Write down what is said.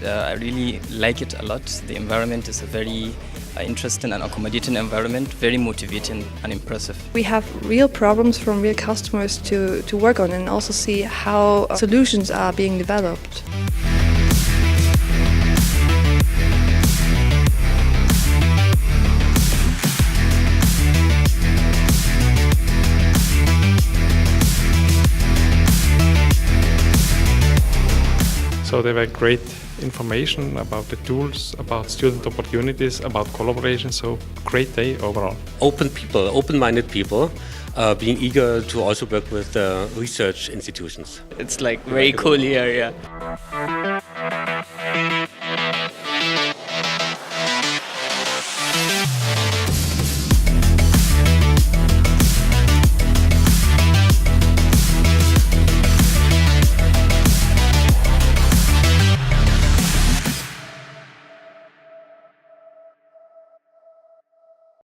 I really like it a lot. The environment is a very interesting and accommodating environment, very motivating and impressive. We have real problems from real customers to work on and also see how solutions are being developed. So there were great information about the tools, about student opportunities, about collaboration. So great day overall. Open people, open-minded people, being eager to also work with research institutions. It's like very cool here, yeah.